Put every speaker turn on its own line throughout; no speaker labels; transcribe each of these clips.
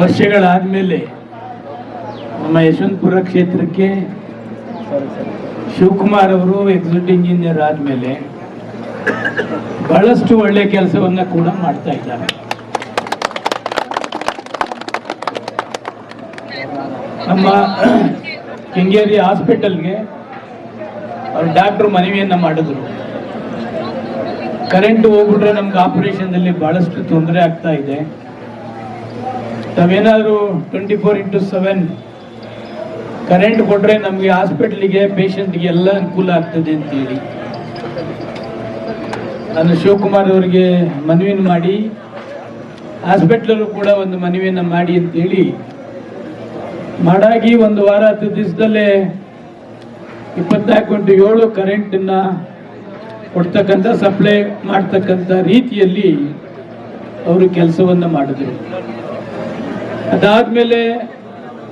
ವರ್ಷಗಳಾದಮೇಲೆ ನಮ್ಮ ಯಶವಂತಪುರ ಕ್ಷೇತ್ರಕ್ಕೆ ಶಿವಕುಮಾರ್ ಅವರು ಎಕ್ಸಿಕ್ಯೂಟಿವ್ ಇಂಜಿನಿಯರ್ ಆದಮೇಲೆ ಬಹಳಷ್ಟು ಒಳ್ಳೆ ಕೆಲಸವನ್ನ ಕೂಡ ಮಾಡ್ತಾ ಇದ್ದಾರೆ. ನಮ್ಮ ಕೆಂಗೇರಿ ಹಾಸ್ಪಿಟಲ್ಗೆ ಅವ್ರ ಡಾಕ್ಟ್ರು ಮನವಿಯನ್ನ ಮಾಡಿದ್ರು. ಕರೆಂಟ್ ಹೋಗ್ಬಿಟ್ರೆ ನಮ್ಗೆ ಆಪರೇಷನ್ದಲ್ಲಿ ಬಹಳಷ್ಟು ತೊಂದರೆ ಆಗ್ತಾ ಇದೆ, ತಾವೇನಾದ್ರು 24x7 ಕರೆಂಟ್ ಕೊಟ್ರೆ ನಮಗೆ ಹಾಸ್ಪಿಟ್ಲಿಗೆ ಪೇಷಂಟ್ಗೆ ಎಲ್ಲ ಅನುಕೂಲ ಆಗ್ತದೆ ಅಂತೇಳಿ ನಾನು ಶಿವಕುಮಾರ್ ಅವರಿಗೆ ಮನವಿಯನ್ನು ಮಾಡಿ ಹಾಸ್ಪಿಟ್ಲಲ್ಲೂ ಕೂಡ ಒಂದು ಮನವಿಯನ್ನು ಮಾಡಿ ಅಂತೇಳಿ ಮಾಡಾಗಿ 1 ವಾರ 10 ದಿವಸದಲ್ಲೇ 24x7 ಕರೆಂಟನ್ನ ಕೊಡ್ತಕ್ಕಂಥ ಸಪ್ಲೈ ಮಾಡ್ತಕ್ಕಂಥ ರೀತಿಯಲ್ಲಿ ಅವರು ಕೆಲಸವನ್ನು ಮಾಡಿದ್ರು. ಅದಾದ್ಮೇಲೆ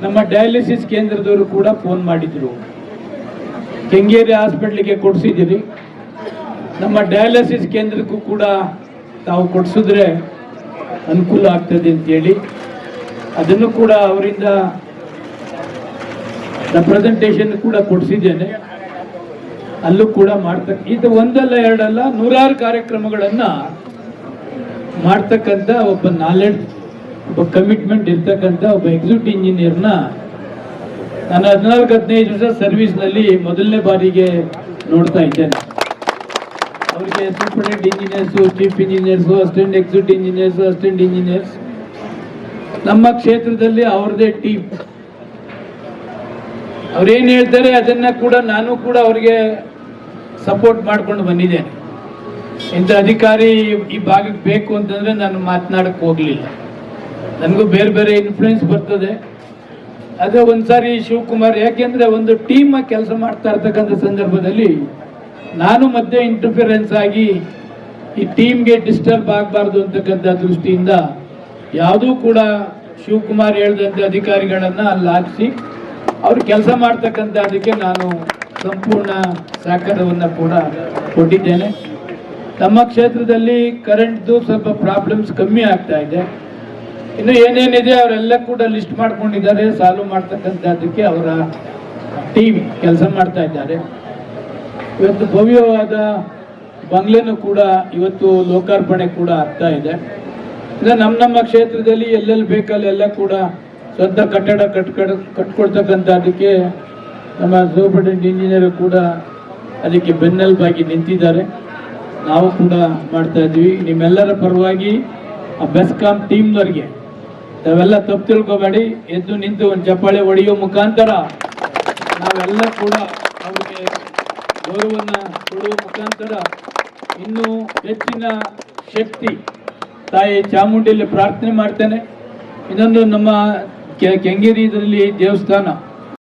ನಮ್ಮ ಡಯಾಲಿಸಿಸ್ ಕೇಂದ್ರದವರು ಕೂಡ ಫೋನ್ ಮಾಡಿದ್ರು, ಕೆಂಗೇರಿ ಹಾಸ್ಪಿಟ್ಲಿಗೆ ಕೊಡಿಸಿದ್ದೀರಿ, ನಮ್ಮ ಡಯಾಲಿಸಿಸ್ ಕೇಂದ್ರಕ್ಕೂ ಕೂಡ ತಾವು ಕೊಡಿಸಿದ್ರೆ ಅನುಕೂಲ ಆಗ್ತದೆ ಅಂತೇಳಿ ಅದನ್ನು ಕೂಡ ಅವರಿಂದ ರೆಪ್ರೆಸೆಂಟೇಷನ್ ಕೂಡ ಕೊಡಿಸಿದ್ದೇನೆ. ಅಲ್ಲೂ ಕೂಡ ಇದು ಒಂದಲ್ಲ ಎರಡಲ್ಲ 100 ಕಾರ್ಯಕ್ರಮಗಳನ್ನ ಮಾಡ್ತಕ್ಕಂಥ ಒಬ್ಬ ನಾಲೆಡ್ಜ್, ಒಬ್ಬ ಕಮಿಟ್ಮೆಂಟ್ ಇರ್ತಕ್ಕಂಥ ಒಬ್ಬ ಎಕ್ಸಿಕ್ಯೂಟಿವ್ ಇಂಜಿನಿಯರ್ನ ನಾನು 14-15 ವರ್ಷ ಸರ್ವಿಸ್ನಲ್ಲಿ ಮೊದಲನೇ ಬಾರಿಗೆ ನೋಡ್ತಾ ಇದ್ದೇನೆ. ಅವರಿಗೆ superintendent engineers, chief engineers, assistant executive engineers, assistant engineers, ನಮ್ಮ ಕ್ಷೇತ್ರದಲ್ಲಿ ಅವ್ರದೇ ಟೀಮ್. ಅವ್ರೇನು ಹೇಳ್ತಾರೆ ಅದನ್ನ ಕೂಡ ನಾನು ಕೂಡ ಅವರಿಗೆ ಸಪೋರ್ಟ್ ಮಾಡ್ಕೊಂಡು ಬಂದಿದ್ದೇನೆ. ಇಂಥ ಅಧಿಕಾರಿ ಈ ಭಾಗಕ್ಕೆ ಬೇಕು ಅಂತಂದ್ರೆ ನಾನು ಮಾತನಾಡಕ್ಕೆ ಹೋಗ್ಲಿಲ್ಲ, ನನಗೂ ಬೇರೆ ಬೇರೆ ಇನ್ಫ್ಲೂಯೆನ್ಸ್ ಬರ್ತದೆ. ಅದೇ ಒಂದ್ಸಾರಿ ಶಿವಕುಮಾರ್, ಯಾಕೆಂದ್ರೆ ಒಂದು ಟೀಮ್ ಕೆಲಸ ಮಾಡ್ತಾ ಇರ್ತಕ್ಕಂಥ ಸಂದರ್ಭದಲ್ಲಿ ನಾನು ಮಧ್ಯೆ ಇಂಟರ್ಫಿರೆನ್ಸ್ ಆಗಿ ಈ ಟೀಮ್ಗೆ ಡಿಸ್ಟರ್ಬ್ ಆಗಬಾರ್ದು ಅಂತಕ್ಕಂಥ ದೃಷ್ಟಿಯಿಂದ ಯಾವುದೂ ಕೂಡ ಶಿವಕುಮಾರ್ ಹೇಳಿದಂತೆ ಅಧಿಕಾರಿಗಳನ್ನ ಅಲ್ಲಿ ಹಾಕಿಸಿ ಅವ್ರು ಕೆಲಸ ಮಾಡ್ತಕ್ಕಂಥ ಅದಕ್ಕೆ ನಾನು ಸಂಪೂರ್ಣ ಸಹಕಾರವನ್ನು ಕೂಡ ಕೊಟ್ಟಿದ್ದೇನೆ. ನಮ್ಮ ಕ್ಷೇತ್ರದಲ್ಲಿ ಕರೆಂಟ್ದು ಸ್ವಲ್ಪ ಪ್ರಾಬ್ಲಮ್ಸ್ ಕಮ್ಮಿ ಆಗ್ತಾ ಇದೆ. ಇನ್ನು ಏನೇನಿದೆ ಅವರೆಲ್ಲ ಕೂಡ ಲಿಸ್ಟ್ ಮಾಡ್ಕೊಂಡಿದ್ದಾರೆ, ಸಾಲ್ವ್ ಮಾಡ್ತಕ್ಕಂಥದ್ದಕ್ಕೆ ಅವರ ಟೀಮ್ ಕೆಲಸ ಮಾಡ್ತಾ ಇದ್ದಾರೆ. ಇವತ್ತು ಭವ್ಯವಾದ ಬಂಗ್ಲೆನೂ ಕೂಡ ಇವತ್ತು ಲೋಕಾರ್ಪಣೆ ಕೂಡ ಆಗ್ತಾ ಇದೆ. ಈಗ ನಮ್ಮ ಕ್ಷೇತ್ರದಲ್ಲಿ ಎಲ್ಲೆಲ್ಲಿ ಬೇಕಲ್ಲೆಲ್ಲ ಕೂಡ ಸ್ವಂತ ಕಟ್ಟಡ ಕಟ್ಕೊಡ್ತಕ್ಕಂಥದ್ದಕ್ಕೆ ನಮ್ಮ ಸೂಪರಿಂಟೆಂಡೆಂಟ್ ಇಂಜಿನಿಯರ್ ಕೂಡ ಅದಕ್ಕೆ ಬೆನ್ನೆಲುಬಾಗಿ ನಿಂತಿದ್ದಾರೆ. ನಾವು ಕೂಡ ಮಾಡ್ತಾ ಇದ್ವಿ. ನಿಮ್ಮೆಲ್ಲರ ಪರವಾಗಿ ಆ ಬೆಸ್ಕಾಂ ಟೀಮ್ನವ್ರಿಗೆ ನಾವೆಲ್ಲ ತಪ್ಪು ತಿಳ್ಕೊಬೇಡಿ, ಎದ್ದು ನಿಂತು ಒಂದು ಚಪ್ಪಾಳೆ ಹೊಡೆಯೋ ಮುಖಾಂತರ ನಾವೆಲ್ಲ ಕೂಡ ಅವ್ರಿಗೆ ಗೌರವವನ್ನು ಕೊಡುವ ಮುಖಾಂತರ ಇನ್ನೂ ಹೆಚ್ಚಿನ ಶಕ್ತಿ ತಾಯಿ ಚಾಮುಂಡಿಯಲ್ಲಿ ಪ್ರಾರ್ಥನೆ ಮಾಡ್ತೇನೆ. ಇನ್ನೊಂದು ನಮ್ಮ ಕೆಂಗೇರಿ ಇದರಲ್ಲಿ ದೇವಸ್ಥಾನ